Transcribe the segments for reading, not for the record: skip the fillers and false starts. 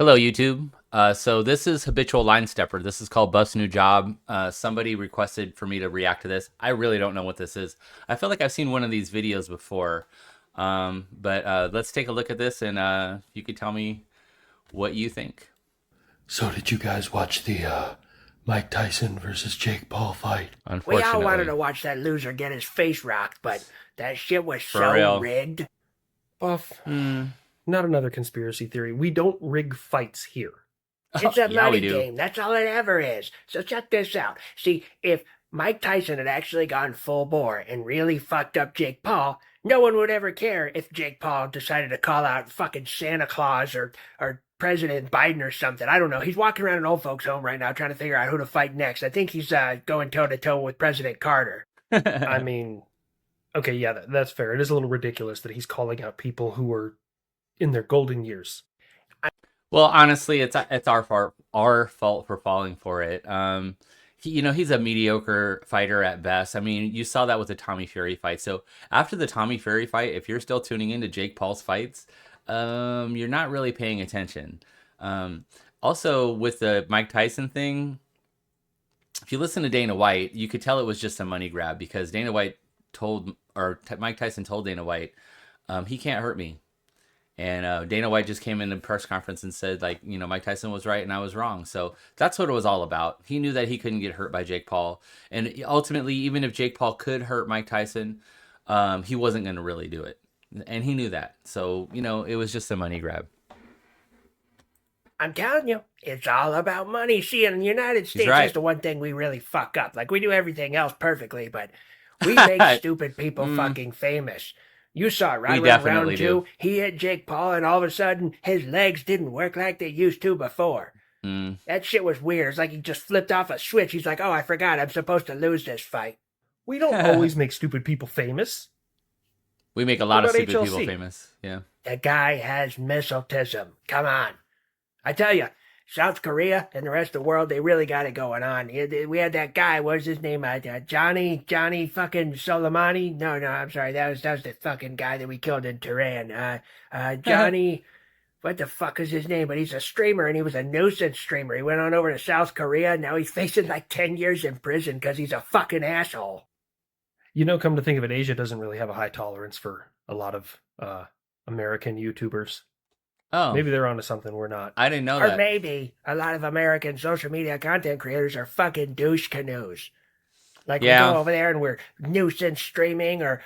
Hello, YouTube. So this is Habitual Line Stepper. This is called Bust New Job. Somebody requested for me to react to this. I really don't know what this is. I feel like I've seen one of these videos before. But let's take a look at this and you can tell me what you think. So did you guys watch the Mike Tyson versus Jake Paul fight? We all wanted to Unfortunately, watch that loser get his face rocked, but that shit was for so real. rigged. Buff, Hmm. not another conspiracy theory. We don't rig fights here. It's a Yeah, we money do. game. That's all it ever is. So check this out. See, if Mike Tyson had actually gone full bore and really fucked up Jake Paul, no one would ever care if Jake Paul decided to call out fucking Santa Claus or President Biden or something. I don't know. He's walking around an old folks' home right now trying to figure out who to fight next. I think he's going toe to toe with President Carter. I mean, okay, yeah, that's fair. It is a little ridiculous that he's calling out people who are in their golden years. Well, honestly, it's our fault for falling for it. He's a mediocre fighter at best. I mean, you saw that with the Tommy Fury fight. So after the Tommy Fury fight, if you're still tuning into Jake Paul's fights, you're not really paying attention. Also, with the Mike Tyson thing, if you listen to Dana White, you could tell it was just a money grab because Dana White Mike Tyson told Dana White, he can't hurt me. And Dana White just came in the press conference and said, like, Mike Tyson was right and I was wrong. So that's what it was all about. He knew that he couldn't get hurt by Jake Paul. And ultimately, even if Jake Paul could hurt Mike Tyson, he wasn't going to really do it. And he knew that. So, it was just a money grab. I'm telling you, it's all about money. See, in the United He's States, right. that's the one thing we really fuck up. Like, we do everything else perfectly, but we make stupid people fucking famous. You saw it right We around definitely round do. two. He hit Jake Paul, and all of a sudden, his legs didn't work like they used to before. Mm. That shit was weird. It's like he just flipped off a switch. He's like, oh, I forgot. I'm supposed to lose this fight. We don't always make stupid people famous. We make a What lot of about stupid people HLC? famous. Yeah. The guy has misoptism. Come on. I tell you, South Korea and the rest of the world, they really got it going on. We had that guy, what was his name? Johnny fucking Soleimani? No, I'm sorry. That was the fucking guy that we killed in Tehran. Johnny, what the fuck is his name? But he's a streamer and he was a nuisance streamer. He went on over to South Korea. Now he's facing like 10 years in prison because he's a fucking asshole. Come to think of it, Asia doesn't really have a high tolerance for a lot of American YouTubers. Oh, Maybe they're onto something we're not. I didn't know Or that. maybe a lot of American social media content creators are fucking douche canoes. Like Yeah. we go over there and we're nuisance streaming, or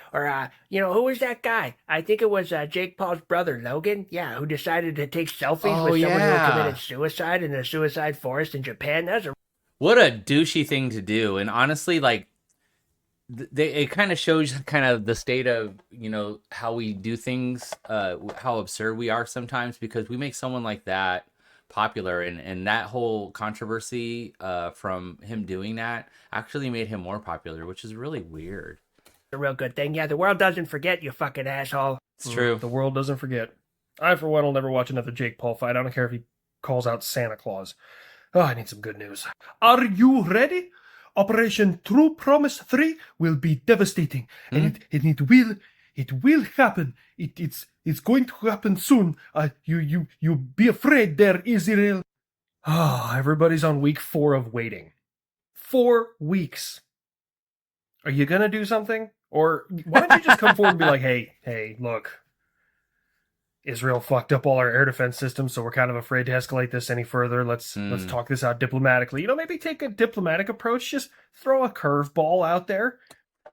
who was that guy? I think it was Jake Paul's brother Logan. Yeah, who decided to take selfies Oh, with someone who yeah. had committed suicide in a suicide forest in Japan. That was a What a douchey thing to do. And honestly, like, it kind of shows kind of the state of how we do things, how absurd we are sometimes because we make someone like that popular, and that whole controversy from him doing that actually made him more popular, which is really weird. real good thing. Yeah, the world doesn't forget, you fucking asshole. It's true. The world doesn't forget. I, for one, will never watch another Jake Paul fight. I don't care if he calls out Santa Claus. Oh, I need some good news. Are you ready? Operation True Promise 3 will be devastating, and it will happen. It's going to happen soon. You be afraid there, Israel. Ah, everybody's on week 4 of waiting. 4 weeks. Are you gonna do something? Or why don't you just come forward and be like, hey, look, Israel fucked up all our air defense systems, so we're kind of afraid to escalate this any further. Let's talk this out diplomatically. Maybe take a diplomatic approach. Just throw a curveball out there.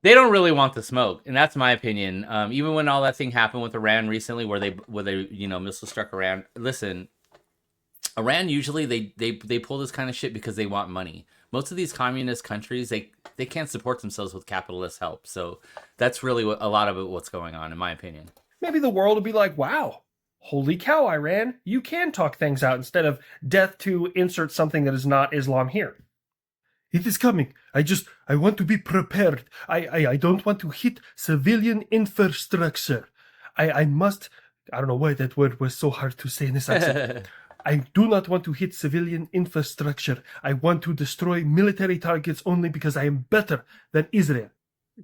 They don't really want the smoke, and that's my opinion. Even when all that thing happened with Iran recently, where they missile struck Iran. Listen, Iran usually they pull this kind of shit because they want money. Most of these communist countries they can't support themselves with capitalist help. So that's really a lot of what's going on, in my opinion. Maybe the world will be like, wow, holy cow, Iran, you can talk things out instead of death to insert something that is not Islam here. It is coming. I want to be prepared. I don't want to hit civilian infrastructure. I must, I don't know why that word was so hard to say in this accent. I do not want to hit civilian infrastructure. I want to destroy military targets only because I am better than Israel.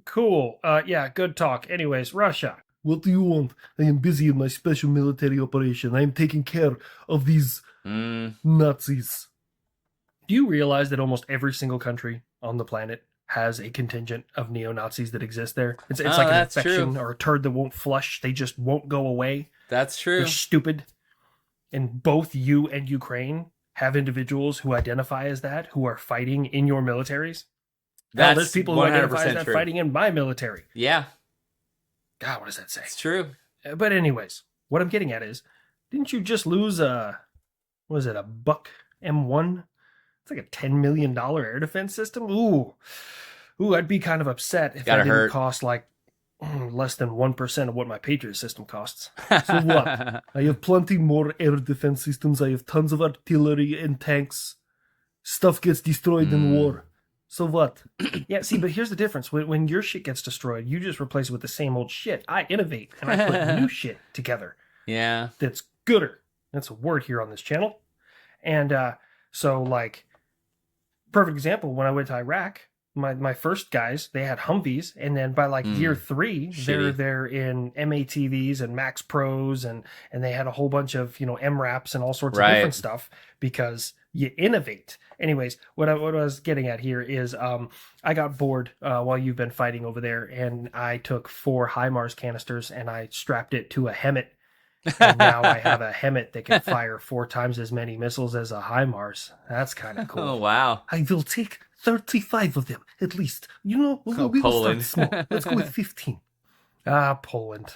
Cool. Yeah, good talk. Anyways, Russia. What do you want? I am busy in my special military operation. I am taking care of these Nazis. Do you realize that almost every single country on the planet has a contingent of neo-Nazis that exist there? It's like an that's infection true. or a turd that won't flush. They just won't go away. That's true. They're stupid. And both you and Ukraine have individuals who identify as that, who are fighting in your militaries. Now, there's people who identify as that true. fighting in my military. Yeah, God, what does that say? it's true. But anyways, what I'm getting at is, didn't you just lose a Buck M1? It's like a $10 million air defense system. Ooh, I'd be kind of upset if that didn't cost like less than 1% of what my Patriot system costs. So what? I have plenty more air defense systems. I have tons of artillery and tanks. Stuff gets destroyed in war. So what? Yeah, see, but here's the difference. When your shit gets destroyed, you just replace it with the same old shit. I innovate, and I put new shit together. Yeah. That's gooder. That's a word here on this channel. And so, like, perfect example, when I went to Iraq, my first guys, they had Humvees, and then by like year 3, they're in MATVs and Max Pros, and they had a whole bunch of MRAPs and all sorts of different stuff because you innovate. Anyways, what I was getting at here is I got bored while you've been fighting over there, and I took 4 HIMARS canisters and I strapped it to a HEMTT. And now I have a HEMTT that can fire 4 times as many missiles as a HIMARS. That's kind of cool. Oh, wow. I will take 35 of them, at least. We will start small. Let's go with 15. Poland.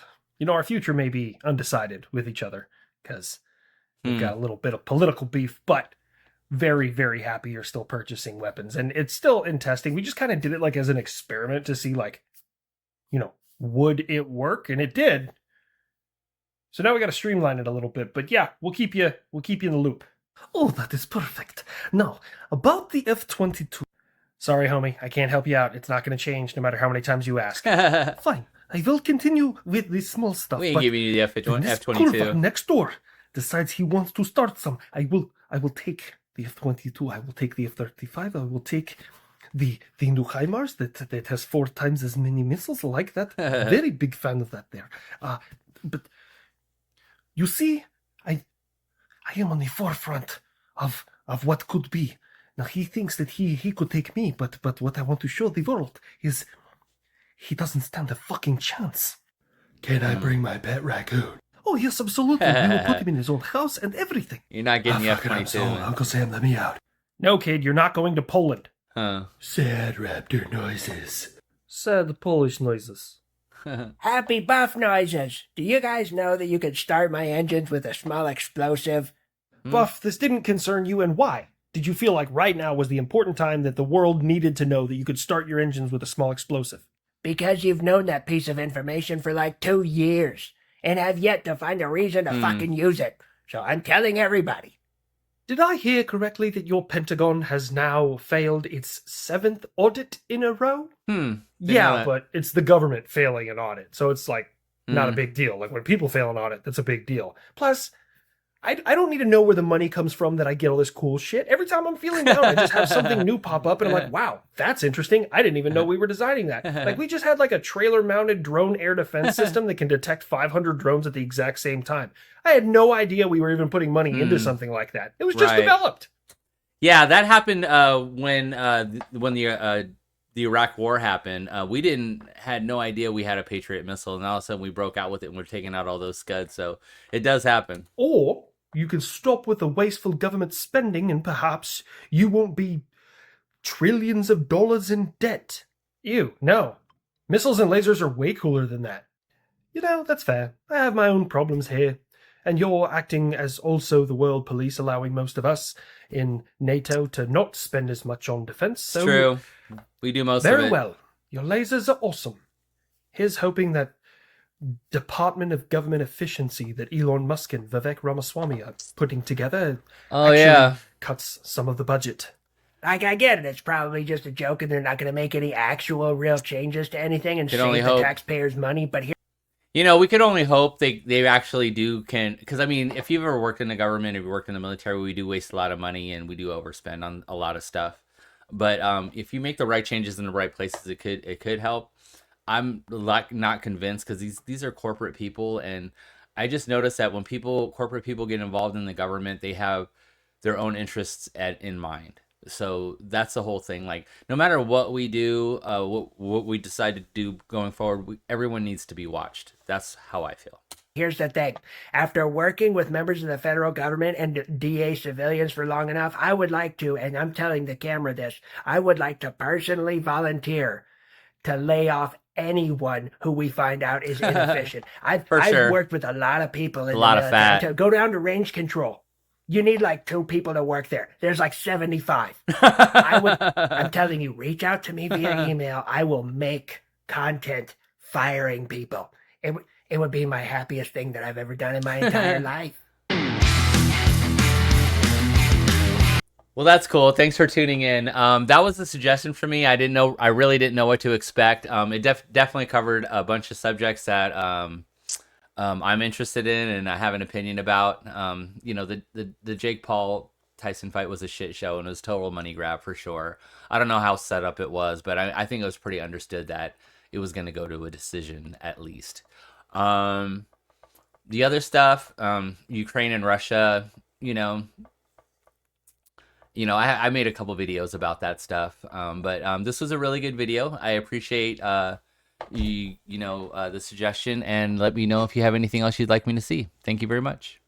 Our future may be undecided with each other, because we've got a little bit of political beef, but very, very happy you're still purchasing weapons. And it's still in testing. We just kind of did it like as an experiment to see, like, would it work? And it did. So now we got to streamline it a little bit, but yeah, we'll keep you in the loop. Oh, that is perfect. Now, about the F-22. Sorry, homie, I can't help you out. It's not going to change no matter how many times you ask. Fine, I will continue with the small stuff. We ain't giving you the F-22. Kurva next door decides he wants to start some. I will take the F-22. I will take the F-35. I will take the new HIMARS that has 4 times as many missiles. I like that. Very big fan of that there. But you see, I am on the forefront of what could be. Now, he thinks that he could take me, but what I want to show the world is he doesn't stand a fucking chance. Can I bring my pet raccoon? Oh, yes, absolutely. We will put him in his own house and everything. You're not getting the F-22. Uncle Sam, let me out. No, kid, you're not going to Poland. Huh. Sad raptor noises. Sad Polish noises. Happy buff noises. Do you guys know that you can start my engines with a small explosive? Buff, this didn't concern you, and why? Did you feel like right now was the important time that the world needed to know that you could start your engines with a small explosive? Because you've known that piece of information for like 2 years, and have yet to find a reason to fucking use it. So I'm telling everybody. Did I hear correctly that your Pentagon has now failed its 7th audit in a row? Yeah, but it's the government failing an audit, so it's like not a big deal. Like when people fail an audit, that's a big deal. Plus, I don't need to know where the money comes from that I get all this cool shit. Every time I'm feeling down, I just have something new pop up, and I'm like, wow, that's interesting. I didn't even know we were designing that. Like, we just had like a trailer-mounted drone air defense system that can detect 500 drones at the exact same time. I had no idea we were even putting money into something like that. It was just developed. Yeah, that happened when the Iraq War happened. We had no idea we had a Patriot missile, and all of a sudden we broke out with it, and we're taking out all those Scuds. So it does happen. Or you can stop with the wasteful government spending, and perhaps you won't be trillions of dollars in debt. Ew, no. Missiles and lasers are way cooler than that. That's fair. I have my own problems here. And you're acting as also the world police, allowing most of us in NATO to not spend as much on defense. So true. We do most of it. Very well. Your lasers are awesome. Here's hoping that Department of Government Efficiency that Elon Musk and Vivek Ramaswamy are putting together cuts some of the budget. Like, I get it. It's probably just a joke, and they're not going to make any actual real changes to anything and Can save only the hope. taxpayers' money. But here, we could only hope they actually because I mean, if you've ever worked in the government, if you worked in the military, we do waste a lot of money and we do overspend on a lot of stuff. But if you make the right changes in the right places, it could help. I'm like not convinced because these are corporate people, and I just noticed that when corporate people get involved in the government, they have their own interests in mind. So that's the whole thing. Like, no matter what we do, what we decide to do going forward, everyone needs to be watched. That's how I feel. Here's the thing. After working with members of the federal government and DA civilians for long enough, I would like to, and I'm telling the camera this, I would like to personally volunteer to lay off anyone who we find out is inefficient. I've sure. worked with a lot of people in A lot the of military. fat. Go down to range control. You need like 2 people to work there. There's like 75. I'm telling you, reach out to me via email. I will make content firing people. It would be my happiest thing that I've ever done in my entire life. Well, that's cool. Thanks for tuning in. That was a suggestion for me. I really didn't know what to expect. It definitely covered a bunch of subjects that I'm interested in and I have an opinion about. The Jake Paul Tyson fight was a shit show and it was total money grab for sure. I don't know how set up it was, but I think it was pretty understood that it was going to go to a decision at least. The other stuff, Ukraine and Russia, I made a couple videos about that stuff. But this was a really good video. I appreciate the suggestion, and let me know if you have anything else you'd like me to see. Thank you very much.